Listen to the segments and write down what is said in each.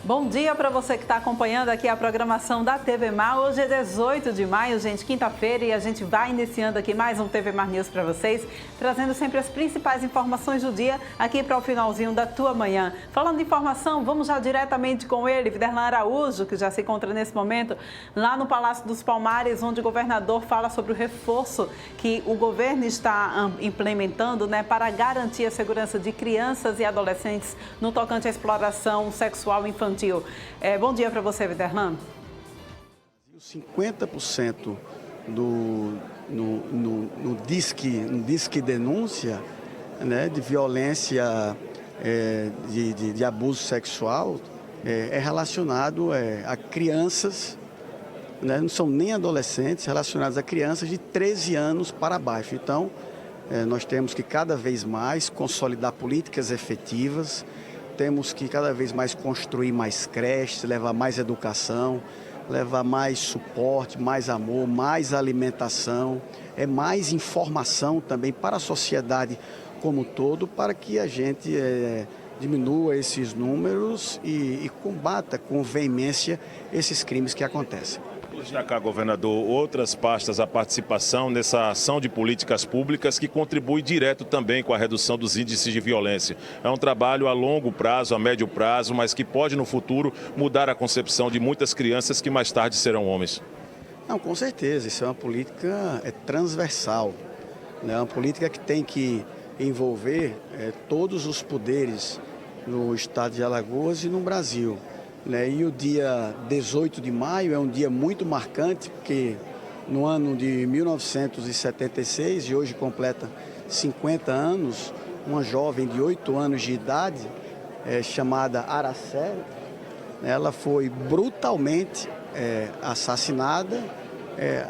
Bom dia para você que está acompanhando aqui a programação da TV Mar. Hoje é 18 de maio, gente, quinta-feira, e a gente vai iniciando aqui mais um TV Mar News para vocês, trazendo sempre as principais informações do dia aqui para o finalzinho da tua manhã. Falando de informação, vamos já diretamente com ele, Viderlan Araújo, que já se encontra nesse momento lá no Palácio dos Palmares, onde o governador fala sobre o reforço que o governo está implementando, né, para garantir a segurança de crianças e adolescentes no tocante à exploração sexual infantil. Bom dia para você, Viderlan. 50% no disque denúncia, né, de violência, de abuso sexual, é relacionado a crianças, né, não são nem adolescentes, relacionados a crianças de 13 anos para baixo. Então, nós temos que cada vez mais consolidar políticas efetivas. Temos que cada vez mais construir mais creches, levar mais educação, levar mais suporte, mais amor, mais alimentação, mais informação também para a sociedade como um todo, para que a gente diminua esses números e combata com veemência esses crimes que acontecem. Destacar, governador, outras pastas a participação nessa ação de políticas públicas que contribui direto também com a redução dos índices de violência. É um trabalho a longo prazo, a médio prazo, mas que pode no futuro mudar a concepção de muitas crianças que mais tarde serão homens. Não, com certeza, isso é uma política transversal, né? É uma política que tem que envolver todos os poderes no estado de Alagoas e no Brasil. E o dia 18 de maio é um dia muito marcante, porque no ano de 1976, e hoje completa 50 anos, uma jovem de 8 anos de idade, chamada Araceli, ela foi brutalmente assassinada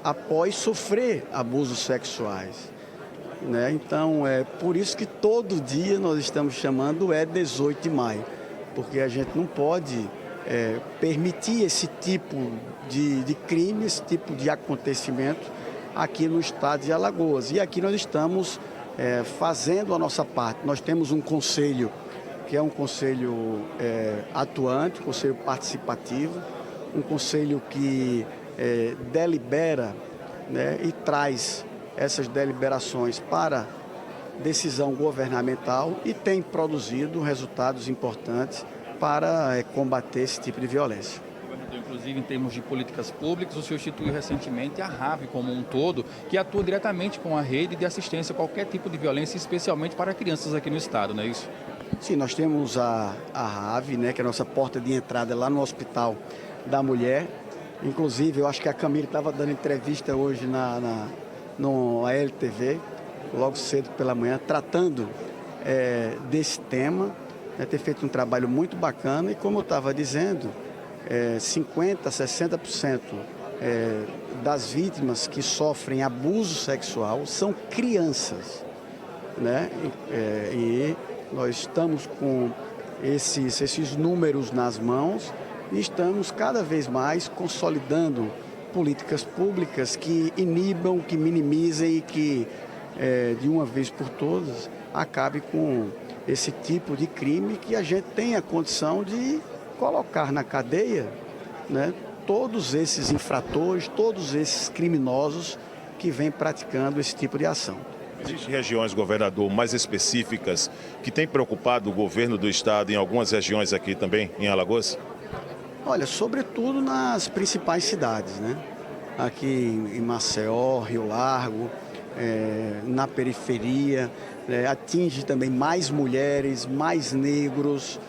após sofrer abusos sexuais. Então, é por isso que todo dia nós estamos chamando 18 de maio, porque a gente não pode permitir esse tipo de crime, esse tipo de acontecimento aqui no estado de Alagoas. E aqui nós estamos fazendo a nossa parte. Nós temos um conselho, que é um conselho atuante, um conselho participativo, um conselho que delibera, né, e traz essas deliberações para decisão governamental e tem produzido resultados importantes para combater esse tipo de violência. Inclusive, em termos de políticas públicas, o senhor instituiu recentemente a RAV como um todo, que atua diretamente com a rede de assistência a qualquer tipo de violência, especialmente para crianças aqui no estado, não é isso? Sim, nós temos a RAV, né, que é a nossa porta de entrada lá no Hospital da Mulher. Inclusive, eu acho que a Camila estava dando entrevista hoje no ALTV, logo cedo pela manhã, tratando desse tema. Ter feito um trabalho muito bacana e, como eu estava dizendo, 50%, 60% das vítimas que sofrem abuso sexual são crianças, né? E nós estamos com esses números nas mãos e estamos cada vez mais consolidando políticas públicas que inibam, que minimizem e que, de uma vez por todas, acabe com esse tipo de crime, que a gente tem a condição de colocar na cadeia, né, todos esses infratores, todos esses criminosos que vêm praticando esse tipo de ação. Existem regiões, governador, mais específicas que têm preocupado o governo do estado em algumas regiões aqui também, em Alagoas? Olha, sobretudo nas principais cidades, né? Aqui em Maceió, Rio Largo, na periferia, atinge também mais mulheres, mais negros,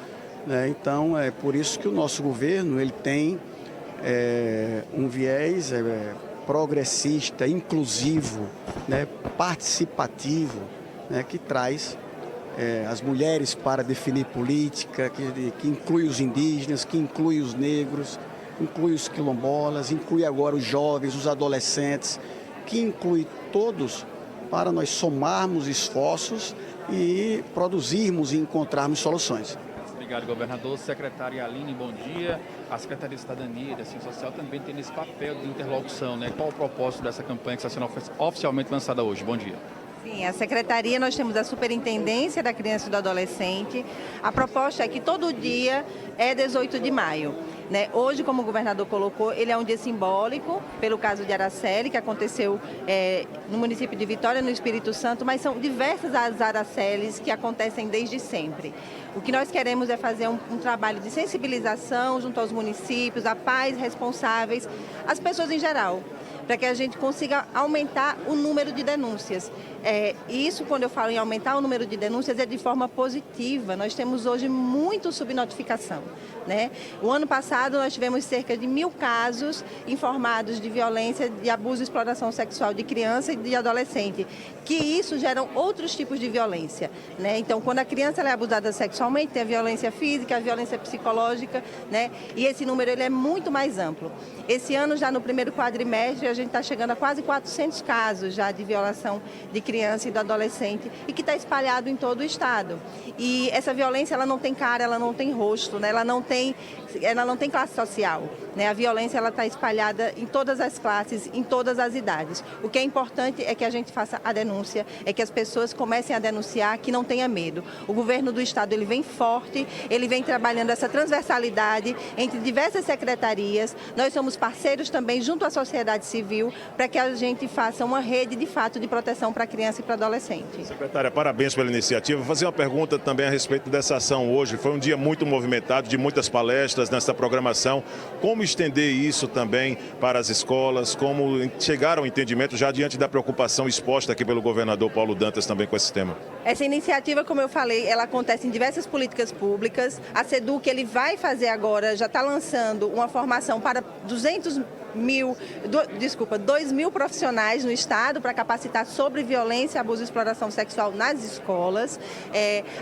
né? Então, é por isso que o nosso governo ele tem um viés progressista, inclusivo, né? Participativo, né? Que traz as mulheres para definir política, que inclui os indígenas, que inclui os negros, inclui os quilombolas, inclui agora os jovens, os adolescentes, que inclui todos para nós somarmos esforços e produzirmos e encontrarmos soluções. Obrigado, governador. Secretária Aline, bom dia. A Secretaria de Cidadania e da Ciência Social também tem esse papel de interlocução, né? Qual o propósito dessa campanha que está sendo oficialmente lançada hoje? Bom dia. Sim, a Secretaria, nós temos a Superintendência da Criança e do Adolescente. A proposta é que todo dia é 18 de maio. Né? Hoje, como o governador colocou, ele é um dia simbólico, pelo caso de Araceli, que aconteceu no município de Vitória, no Espírito Santo, mas são diversas as Aracelis que acontecem desde sempre. O que nós queremos é fazer um trabalho de sensibilização junto aos municípios, a pais responsáveis, as pessoas em geral, para que a gente consiga aumentar o número de denúncias. E isso, quando eu falo em aumentar o número de denúncias, é de forma positiva. Nós temos hoje muito subnotificação. Né? O ano passado nós tivemos cerca de 1.000 casos informados de violência, de abuso e exploração sexual de criança e de adolescente, que isso geram outros tipos de violência. Né? Então, quando a criança ela é abusada sexualmente, tem a violência física, a violência psicológica, né? E esse número ele é muito mais amplo. Esse ano, já no primeiro quadrimestre, a gente está chegando a quase 400 casos já de violação de criança e do adolescente e que está espalhado em todo o estado. E essa violência ela não tem cara, ela não tem rosto, né? Ela não tem classe social. Né? A violência ela está espalhada em todas as classes, em todas as idades. O que é importante é que a gente faça a denúncia, é que as pessoas comecem a denunciar, que não tenha medo. O governo do estado ele vem forte, ele vem trabalhando essa transversalidade entre diversas secretarias. Nós somos parceiros também junto à sociedade civil para que a gente faça uma rede de fato de proteção para a criança e para o adolescente. Secretária, parabéns pela iniciativa. Vou fazer uma pergunta também a respeito dessa ação hoje. Foi um dia muito movimentado, de muitas palestras nessa programação. Como estender isso também para as escolas? Como chegar ao entendimento já diante da preocupação exposta aqui pelo governador Paulo Dantas também com esse tema? Essa iniciativa, como eu falei, ela acontece em diversas políticas públicas. A SEDUC ele vai fazer agora, já está lançando uma formação para 2.000 profissionais no estado para capacitar sobre violência, abuso e exploração sexual nas escolas.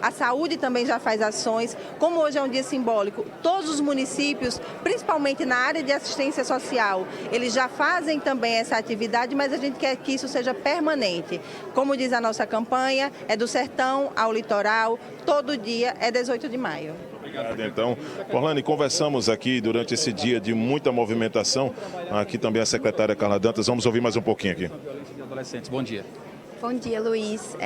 A saúde também já faz ações. Como hoje é um dia simbólico, todos os municípios, principalmente na área de assistência social, eles já fazem também essa atividade, mas a gente quer que isso seja permanente. Como diz a nossa campanha, é do sertão ao litoral, todo dia é 18 de maio. Obrigado, então. Orlane, conversamos aqui durante esse dia de muita movimentação. Aqui também a secretária Carla Dantas. Vamos ouvir mais um pouquinho aqui. Violência de adolescentes. Bom dia. Bom dia, Luiz.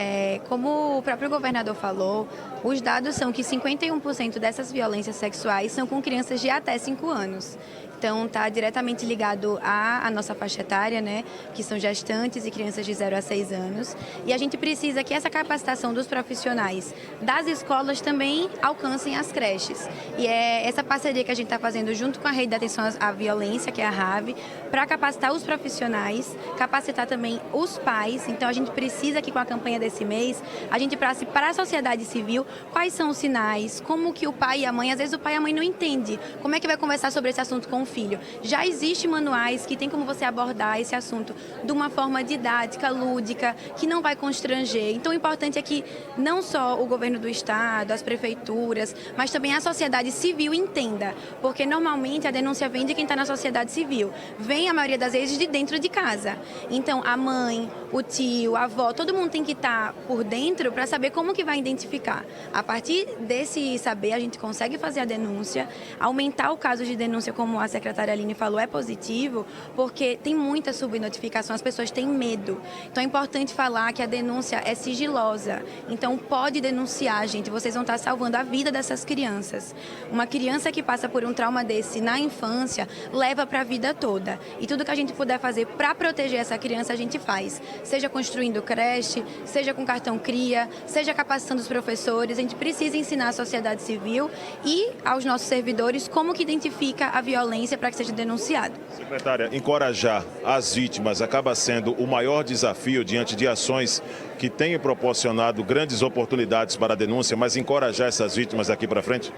Como o próprio governador falou, os dados são que 51% dessas violências sexuais são com crianças de até 5 anos. Então, está diretamente ligado à nossa faixa etária, né, que são gestantes e crianças de 0 a 6 anos. E a gente precisa que essa capacitação dos profissionais das escolas também alcancem as creches. E é essa parceria que a gente está fazendo junto com a Rede de Atenção à Violência, que é a RAV, para capacitar os profissionais, capacitar também os pais. Então, a gente precisa que com a campanha desse mês, a gente passe para a sociedade civil quais são os sinais, como que o pai e a mãe, às vezes o pai e a mãe não entendem, como é que vai conversar sobre esse assunto com o filho. Já existem manuais que tem como você abordar esse assunto de uma forma didática, lúdica, que não vai constranger. Então, o importante é que não só o governo do estado, as prefeituras, mas também a sociedade civil entenda, porque normalmente a denúncia vem de quem está na sociedade civil, vem a maioria das vezes de dentro de casa. Então, a mãe, o tio, a avó, todo mundo tem que estar por dentro para saber como que vai identificar. A partir desse saber, a gente consegue fazer a denúncia, aumentar o caso de denúncia, como a secretária Aline falou, é positivo, porque tem muita subnotificação, as pessoas têm medo. Então é importante falar que a denúncia é sigilosa. Então pode denunciar, gente, vocês vão estar salvando a vida dessas crianças. Uma criança que passa por um trauma desse na infância, leva para a vida toda. E tudo que a gente puder fazer para proteger essa criança, a gente faz. Seja construindo creche, seja com cartão CRIA, seja capacitando os professores. A gente precisa ensinar a sociedade civil e aos nossos servidores como que identifica a violência para que seja denunciado. Secretária, encorajar as vítimas acaba sendo o maior desafio diante de ações que têm proporcionado grandes oportunidades para a denúncia, mas encorajar essas vítimas aqui para frente?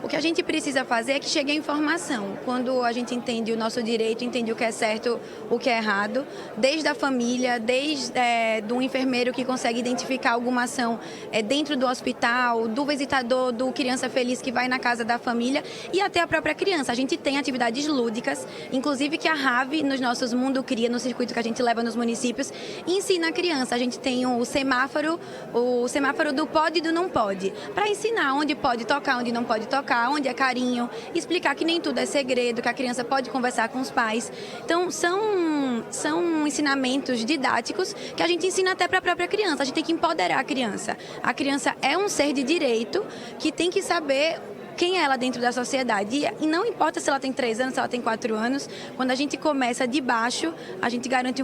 O que a gente precisa fazer é que chegue a informação. Quando a gente entende o nosso direito, entende o que é certo, o que é errado, desde a família, desde do enfermeiro que consegue identificar alguma ação dentro do hospital, do visitador, do criança feliz que vai na casa da família e até a própria criança. A gente tem atividades lúdicas, inclusive que a RAV, nos nossos Mundo Cria, no circuito que a gente leva nos municípios, ensina a criança. A gente tem o semáforo do pode e do não pode, para ensinar onde pode tocar, onde não pode tocar, onde é carinho, explicar que nem tudo é segredo, que a criança pode conversar com os pais. Então, são ensinamentos didáticos que a gente ensina até para a própria criança. A gente tem que empoderar a criança. A criança é um ser de direito que tem que saber quem é ela dentro da sociedade. E não importa se ela tem 3 anos, se ela tem 4 anos, quando a gente começa de baixo, a gente garante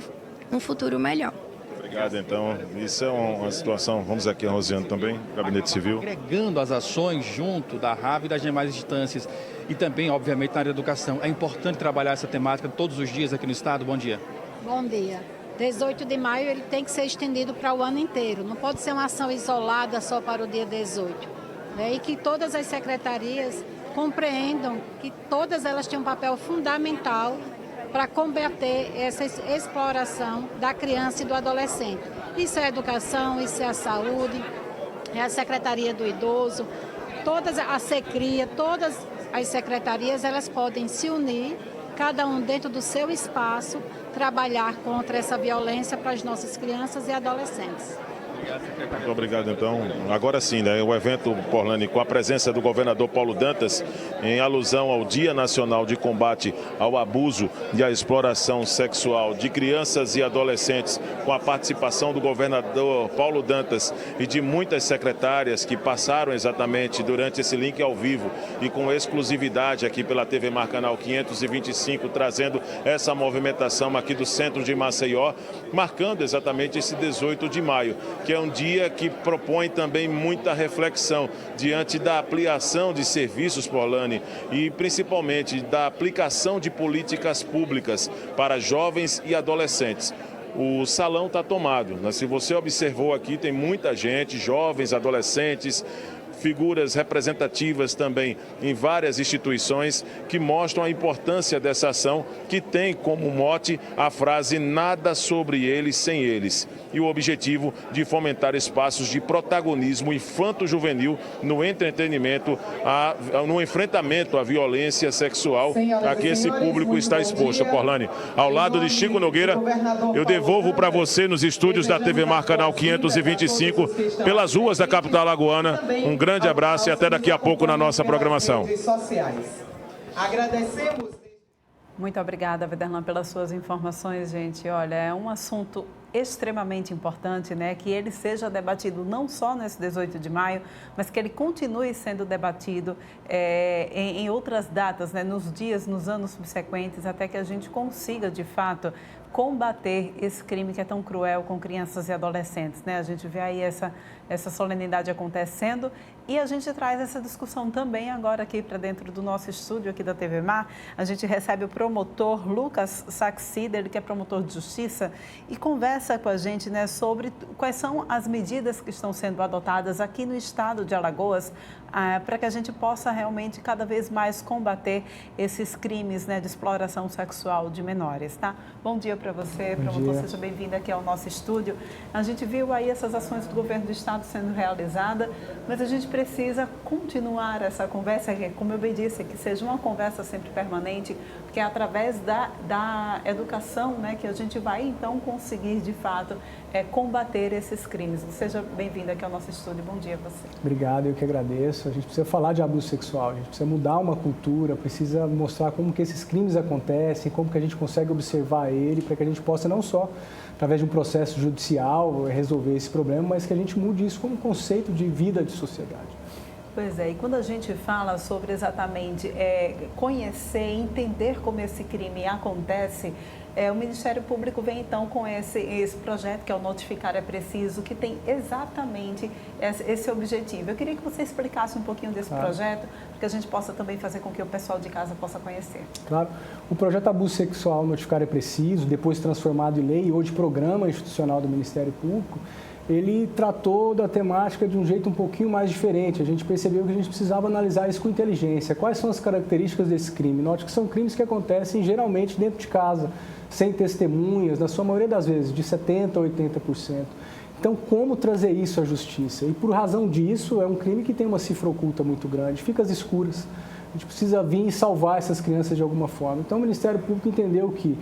um futuro melhor. Obrigado, então. Isso é uma situação, vamos aqui a Rosiane também, Gabinete Civil. Agregando as ações junto da RAV e das demais instâncias e também, obviamente, na área da educação. É importante trabalhar essa temática todos os dias aqui no Estado. Bom dia. Bom dia. 18 de maio ele tem que ser estendido para o ano inteiro. Não pode ser uma ação isolada só para o dia 18. E que todas as secretarias compreendam que todas elas têm um papel fundamental para combater essa exploração da criança e do adolescente. Isso é a educação, isso é a saúde, é a Secretaria do Idoso, a SECRIA, todas as secretarias elas podem se unir, cada um dentro do seu espaço, trabalhar contra essa violência para as nossas crianças e adolescentes. Muito obrigado, então. Agora sim, né, o evento, Porlane, com a presença do governador Paulo Dantas, em alusão ao Dia Nacional de Combate ao Abuso e à Exploração Sexual de Crianças e Adolescentes, com a participação do governador Paulo Dantas e de muitas secretárias que passaram exatamente durante esse link ao vivo e com exclusividade aqui pela TV Mar Canal 525, trazendo essa movimentação aqui do centro de Maceió, marcando exatamente esse 18 de maio, que é um dia que propõe também muita reflexão diante da ampliação de serviços, Porlane, e principalmente da aplicação de políticas públicas para jovens e adolescentes. O salão está tomado, né? Se você observou aqui, tem muita gente, jovens, adolescentes, figuras representativas também em várias instituições que mostram a importância dessa ação, que tem como mote a frase "nada sobre eles sem eles", e o objetivo de fomentar espaços de protagonismo infanto-juvenil no entretenimento, no enfrentamento à violência sexual a que esse público está exposto. Porlane, ao lado de Chico Nogueira, eu devolvo para você nos estúdios da TV Mar Canal 525, pelas ruas da capital alagoana. Um grande abraço e até daqui a pouco na nossa programação. Agradecemos. Muito obrigada, Vederlan, pelas suas informações, gente. Olha, é um assunto extremamente importante, né, que ele seja debatido não só nesse 18 de maio, mas que ele continue sendo debatido em outras datas, né, nos dias, nos anos subsequentes, até que a gente consiga, de fato, combater esse crime que é tão cruel com crianças e adolescentes, né? A gente vê aí essa solenidade acontecendo e a gente traz essa discussão também agora aqui para dentro do nosso estúdio aqui da TV Mar. A gente recebe o promotor Lucas Saxida, ele que é promotor de justiça, e conversa com a gente, né, sobre quais são as medidas que estão sendo adotadas aqui no estado de Alagoas para que a gente possa realmente cada vez mais combater esses crimes, né, de exploração sexual de menores, tá? Bom dia para você, promotor, seja bem-vindo aqui ao nosso estúdio. A gente viu aí essas ações do governo do estado sendo realizadas, mas a gente precisa continuar essa conversa, como eu bem disse, que seja uma conversa sempre permanente, porque é através da educação, né, que a gente vai então conseguir de fato combater esses crimes. Seja bem-vindo aqui ao nosso estúdio. Bom dia a você. Obrigado, eu que agradeço. A gente precisa falar de abuso sexual, a gente precisa mudar uma cultura, precisa mostrar como que esses crimes acontecem, como que a gente consegue observar ele, para que a gente possa não só, através de um processo judicial, resolver esse problema, mas que a gente mude isso como conceito de vida de sociedade. Pois é, e quando a gente fala sobre exatamente conhecer, entender como esse crime acontece, o Ministério Público vem então com esse projeto, que é o Notificar é Preciso, que tem exatamente esse objetivo. Eu queria que você explicasse um pouquinho desse projeto, para que a gente possa também fazer com que o pessoal de casa possa conhecer. Claro. O projeto Abuso Sexual Notificar é Preciso, depois transformado em lei e hoje programa institucional do Ministério Público, ele tratou da temática de um jeito um pouquinho mais diferente. A gente percebeu que a gente precisava analisar isso com inteligência. Quais são as características desse crime? Note que são crimes que acontecem geralmente dentro de casa, sem testemunhas, na sua maioria das vezes, de 70% a 80%. Então, como trazer isso à justiça? E por razão disso, é um crime que tem uma cifra oculta muito grande, fica às escuras. A gente precisa vir e salvar essas crianças de alguma forma. Então, o Ministério Público entendeu que,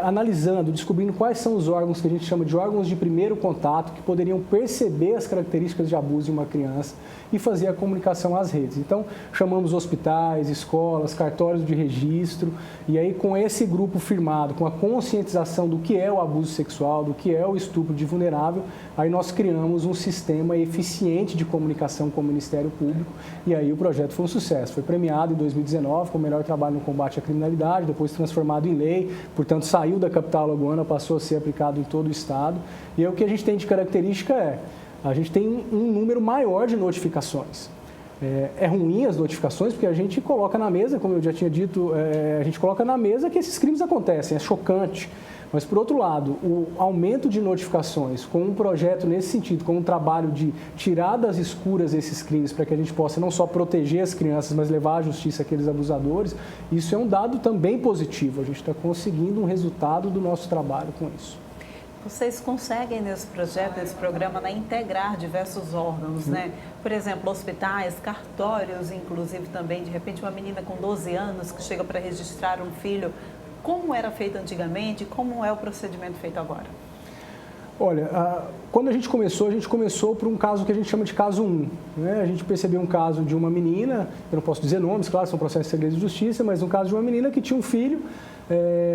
analisando, descobrindo quais são os órgãos que a gente chama de órgãos de primeiro contato, que poderiam perceber as características de abuso de uma criança e fazer a comunicação às redes. Então, chamamos hospitais, escolas, cartórios de registro, e aí com esse grupo firmado, com a conscientização do que é o abuso sexual, do que é o estupro de vulnerável, aí nós criamos um sistema eficiente de comunicação com o Ministério Público, e aí o projeto foi um sucesso. Foi premiado em 2019 com o melhor trabalho no combate à criminalidade, depois transformado em lei, portanto saiu da capital alagoana, passou a ser aplicado em todo o estado. E aí, o que a gente tem de característica a gente tem um número maior de notificações. É ruim as notificações, porque a gente coloca na mesa, como eu já tinha dito, a gente coloca na mesa que esses crimes acontecem, é chocante. Mas, por outro lado, o aumento de notificações com um projeto nesse sentido, com um trabalho de tirar das escuras esses crimes para que a gente possa não só proteger as crianças, mas levar à justiça aqueles abusadores, isso é um dado também positivo. A gente está conseguindo um resultado do nosso trabalho com isso. Vocês conseguem, nesse projeto, nesse programa, integrar diversos órgãos, né? Por exemplo, hospitais, cartórios, inclusive também, de repente, uma menina com 12 anos que chega para registrar um filho. Como era feito antigamente e como é o procedimento feito agora? Olha, quando a gente começou por um caso que a gente chama de caso 1. Né? A gente percebeu um caso de uma menina, eu não posso dizer nomes, claro, são processos de segredo de justiça, mas um caso de uma menina que tinha um filho,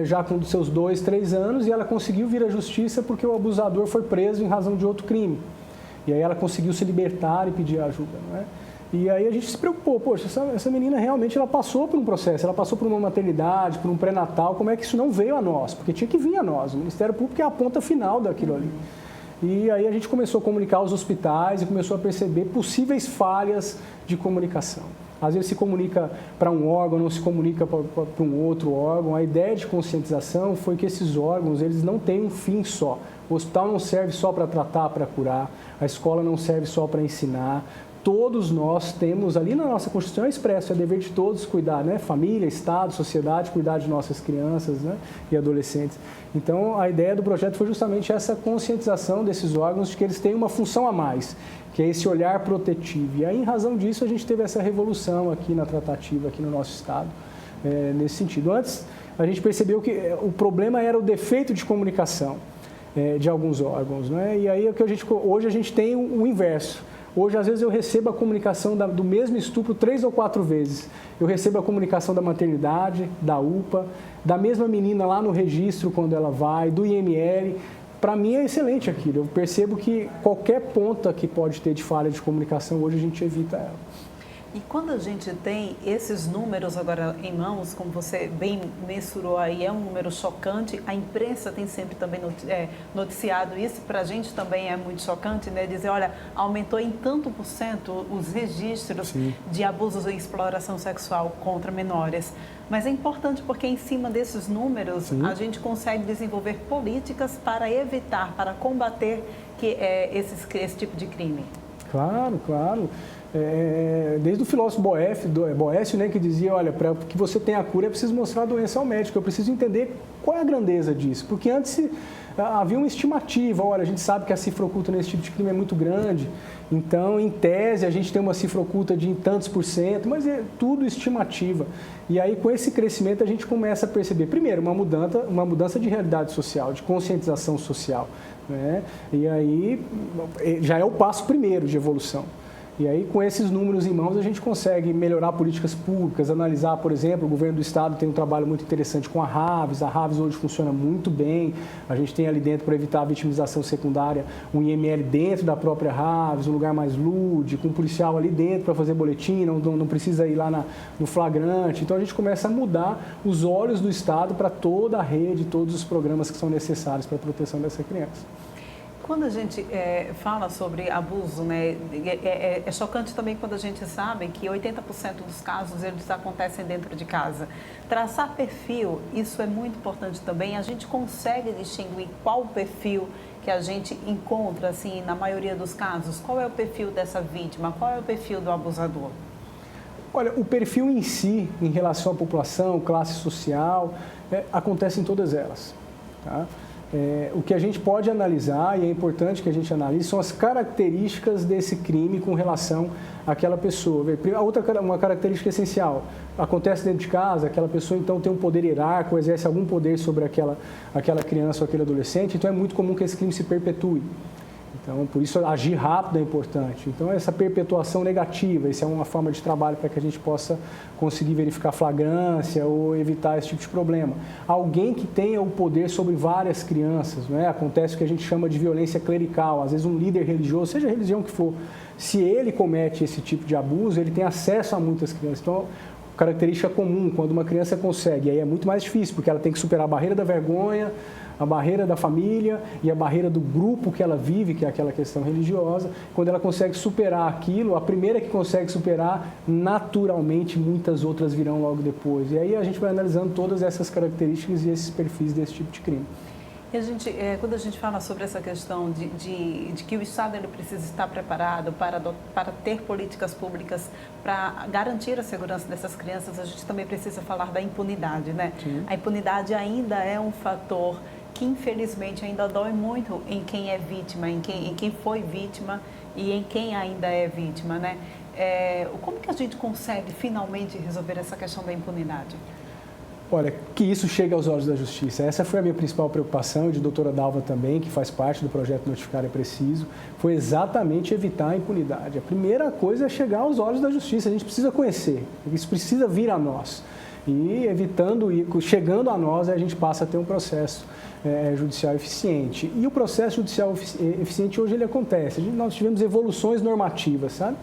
já com seus 2, 3 anos, e ela conseguiu vir à justiça porque o abusador foi preso em razão de outro crime. E aí ela conseguiu se libertar e pedir ajuda. Né? E aí a gente se preocupou, poxa, essa menina realmente ela passou por um processo, ela passou por uma maternidade, por um pré-natal, como é que isso não veio a nós? Porque tinha que vir a nós, o Ministério Público é a ponta final daquilo ali. E aí a gente começou a comunicar aos hospitais e começou a perceber possíveis falhas de comunicação. Às vezes se comunica para um órgão, não se comunica para um outro órgão. A ideia de conscientização foi que esses órgãos eles não têm um fim só. O hospital não serve só para tratar, para curar. A escola não serve só para ensinar. Todos nós temos, ali na nossa Constituição é expresso, é dever de todos cuidar, né? Família, Estado, sociedade, cuidar de nossas crianças, né? E adolescentes. Então, a ideia do projeto foi justamente essa conscientização desses órgãos de que eles têm uma função a mais, que é esse olhar protetivo. E aí, em razão disso, a gente teve essa revolução aqui na tratativa, aqui no nosso Estado, nesse sentido. Antes, a gente percebeu que o problema era o defeito de comunicação de alguns órgãos, né? E aí, hoje a gente tem o inverso. Hoje, às vezes, eu recebo a comunicação do mesmo estupro 3 ou 4 vezes. Eu recebo a comunicação da maternidade, da UPA, da mesma menina lá no registro quando ela vai, do IML. Para mim é excelente aquilo. Eu percebo que qualquer ponta que pode ter de falha de comunicação, hoje a gente evita ela. E quando a gente tem esses números agora em mãos, como você bem mensurou aí, é um número chocante, a imprensa tem sempre também noticiado isso, para a gente também é muito chocante, né? Dizer, olha, aumentou em tanto por cento os registros de abusos e exploração sexual contra menores. Mas é importante porque em cima desses números a gente consegue desenvolver políticas para evitar, para combater esse tipo de crime. Claro, claro. Desde o filósofo Boécio, né, que dizia, olha, para que você tenha a cura é preciso mostrar a doença ao médico, eu preciso entender qual é a grandeza disso, porque antes havia uma estimativa, olha, a gente sabe que a cifra oculta nesse tipo de crime é muito grande, então, em tese, a gente tem uma cifra oculta de tantos por cento, mas é tudo estimativa. E aí, com esse crescimento, a gente começa a perceber, primeiro, uma mudança de realidade social, de conscientização social, né? E aí, já é o passo primeiro de evolução. E aí, com esses números em mãos, a gente consegue melhorar políticas públicas, analisar, por exemplo, o governo do estado tem um trabalho muito interessante com a RAVES hoje funciona muito bem, a gente tem ali dentro, para evitar a vitimização secundária, um IML dentro da própria RAVES, um lugar mais lúdico, um policial ali dentro para fazer boletim, não precisa ir lá no flagrante. Então, a gente começa a mudar os olhos do estado para toda a rede, todos os programas que são necessários para a proteção dessa criança. Quando a gente fala sobre abuso, né, é chocante também quando a gente sabe que 80% dos casos eles acontecem dentro de casa. Traçar perfil, isso é muito importante também. A gente consegue distinguir qual o perfil que a gente encontra, assim, na maioria dos casos? Qual é o perfil dessa vítima? Qual é o perfil do abusador? Olha, o perfil em si, em relação à população, classe social, acontece em todas elas, tá? O que a gente pode analisar, e é importante que a gente analise, são as características desse crime com relação àquela pessoa. Uma característica essencial, acontece dentro de casa, aquela pessoa então tem um poder hierárquico, exerce algum poder sobre aquela criança ou aquele adolescente, então é muito comum que esse crime se perpetue. Então, por isso, agir rápido é importante. Então, essa perpetuação negativa, isso é uma forma de trabalho para que a gente possa conseguir verificar flagrância ou evitar esse tipo de problema. Alguém que tenha o poder sobre várias crianças, né? Acontece o que a gente chama de violência clerical. Às vezes, um líder religioso, seja a religião que for, se ele comete esse tipo de abuso, ele tem acesso a muitas crianças. Então, característica comum, quando uma criança consegue, aí é muito mais difícil, porque ela tem que superar a barreira da vergonha, a barreira da família e a barreira do grupo que ela vive, que é aquela questão religiosa. Quando ela consegue superar aquilo, a primeira que consegue superar, naturalmente muitas outras virão logo depois. E aí a gente vai analisando todas essas características e esses perfis desse tipo de crime. E quando a gente fala sobre essa questão de que o Estado ele precisa estar preparado para ter políticas públicas para garantir a segurança dessas crianças, a gente também precisa falar da impunidade, né? Sim. A impunidade ainda é um fator que infelizmente ainda dói muito em quem é vítima, em quem foi vítima e em quem ainda é vítima, né? Como que a gente consegue finalmente resolver essa questão da impunidade? Olha, que isso chegue aos olhos da Justiça. Essa foi a minha principal preocupação, e de doutora Dalva também, que faz parte do projeto Notificar é Preciso, foi exatamente evitar a impunidade. A primeira coisa é chegar aos olhos da Justiça, a gente precisa conhecer, isso precisa vir a nós. E evitando, chegando a nós, a gente passa a ter um processo judicial eficiente. E o processo judicial eficiente hoje ele acontece. Nós tivemos evoluções normativas, sabe?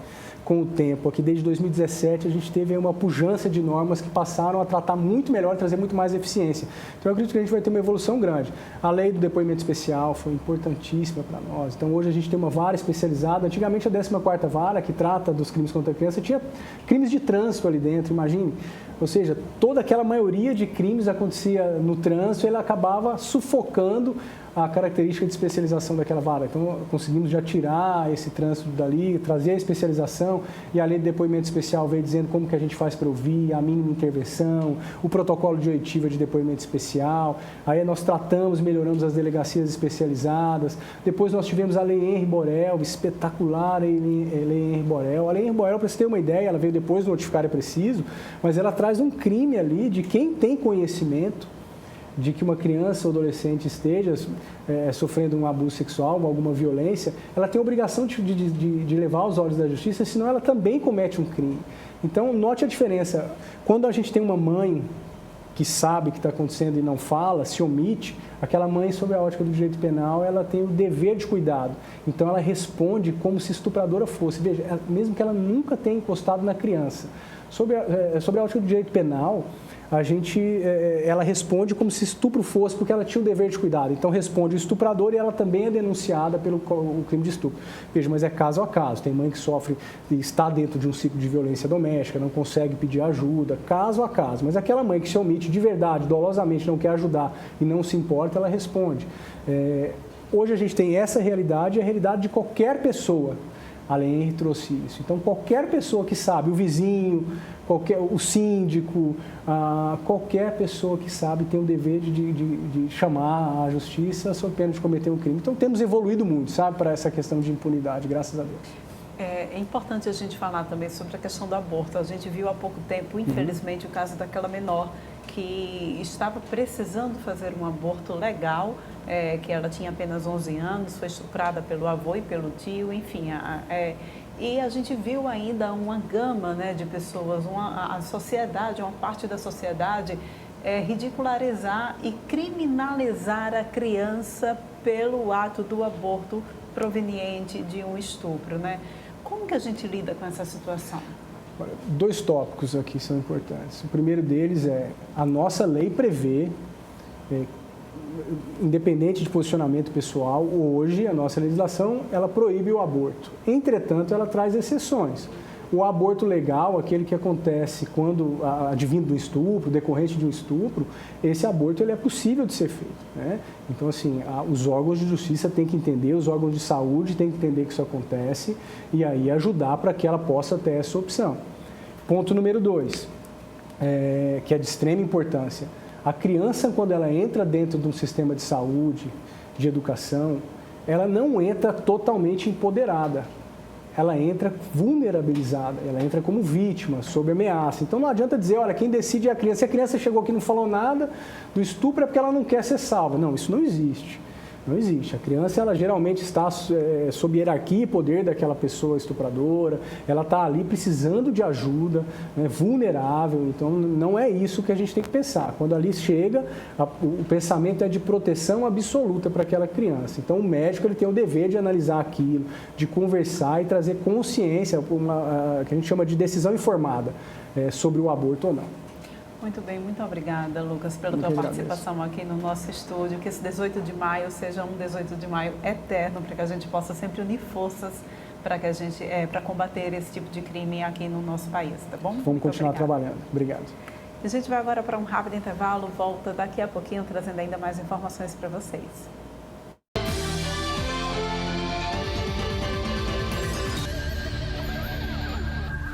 Com o tempo, aqui desde 2017 a gente teve uma pujança de normas que passaram a tratar muito melhor, trazer muito mais eficiência. Então eu acredito que a gente vai ter uma evolução grande. A lei do depoimento especial foi importantíssima para nós. Então hoje a gente tem uma vara especializada. Antigamente a 14ª vara, que trata dos crimes contra a criança, tinha crimes de trânsito ali dentro, imagine. Ou seja, toda aquela maioria de crimes acontecia no trânsito e ele acabava sufocando a característica de especialização daquela vara. Então, conseguimos já tirar esse trânsito dali, trazer a especialização, e a lei de depoimento especial veio dizendo como que a gente faz para ouvir, a mínima intervenção, o protocolo de oitiva de depoimento especial. Aí nós tratamos, melhoramos as delegacias especializadas. Depois nós tivemos a Lei Henri Borel, espetacular a Lei Henri Borel. A Lei Henri Borel, para você ter uma ideia, ela veio depois do Notificar é Preciso, mas ela traz um crime ali de quem tem conhecimento de que uma criança ou adolescente esteja sofrendo um abuso sexual ou alguma violência, ela tem a obrigação de levar aos olhos da Justiça, senão ela também comete um crime. Então, note a diferença. Quando a gente tem uma mãe que sabe o que está acontecendo e não fala, se omite, aquela mãe, sob a ótica do direito penal, ela tem o dever de cuidado. Então, ela responde como se estupradora fosse. Veja, mesmo que ela nunca tenha encostado na criança. Sob a ótica do direito penal, ela responde como se estupro fosse, porque ela tinha o dever de cuidado. Então, responde o estuprador e ela também é denunciada pelo crime de estupro. Veja, mas é caso a caso. Tem mãe que sofre e está dentro de um ciclo de violência doméstica, não consegue pedir ajuda, caso a caso. Mas aquela mãe que se omite de verdade, dolosamente, não quer ajudar e não se importa, ela responde. Hoje a gente tem essa realidade e a realidade de qualquer pessoa. A Lei Henri trouxe isso. Então, qualquer pessoa que sabe, o vizinho, o síndico, qualquer pessoa que sabe tem o dever de chamar a Justiça sob pena de cometer um crime. Então, temos evoluído muito, sabe, para essa questão de impunidade, graças a Deus. É importante a gente falar também sobre a questão do aborto. A gente viu há pouco tempo, infelizmente, o caso daquela menor que estava precisando fazer um aborto legal, que ela tinha apenas 11 anos, foi estuprada pelo avô e pelo tio, enfim. E a gente viu ainda uma gama, né, de pessoas, a sociedade, uma parte da sociedade, ridicularizar e criminalizar a criança pelo ato do aborto proveniente de um estupro, né? Como que a gente lida com essa situação? Olha, 2 tópicos aqui são importantes. O primeiro deles é a nossa lei prevê independente de posicionamento pessoal, hoje a nossa legislação ela proíbe o aborto. Entretanto, ela traz exceções. O aborto legal, aquele que acontece quando advindo do estupro, decorrente de um estupro, esse aborto ele é possível de ser feito, né? Então, assim, os órgãos de justiça têm que entender, os órgãos de saúde têm que entender que isso acontece e aí ajudar para que ela possa ter essa opção. Ponto número 2, que é de extrema importância. A criança, quando ela entra dentro de um sistema de saúde, de educação, ela não entra totalmente empoderada. Ela entra vulnerabilizada, ela entra como vítima, sob ameaça. Então não adianta dizer, olha, quem decide é a criança. Se a criança chegou aqui e não falou nada do estupro é porque ela não quer ser salva. Não, isso não existe. Não existe. A criança, ela geralmente está sob hierarquia e poder daquela pessoa estupradora, ela está ali precisando de ajuda, né, vulnerável, então não é isso que a gente tem que pensar. Quando ali chega, o pensamento é de proteção absoluta para aquela criança. Então o médico ele tem o dever de analisar aquilo, de conversar e trazer consciência, que a gente chama de decisão informada sobre o aborto ou não. Muito bem, muito obrigada, Lucas, pela tua participação aqui no nosso estúdio. Que esse 18 de maio seja um 18 de maio eterno, para que a gente possa sempre unir forças para combater esse tipo de crime aqui no nosso país, tá bom? Vamos continuar trabalhando. Obrigado. A gente vai agora para um rápido intervalo, volta daqui a pouquinho trazendo ainda mais informações para vocês.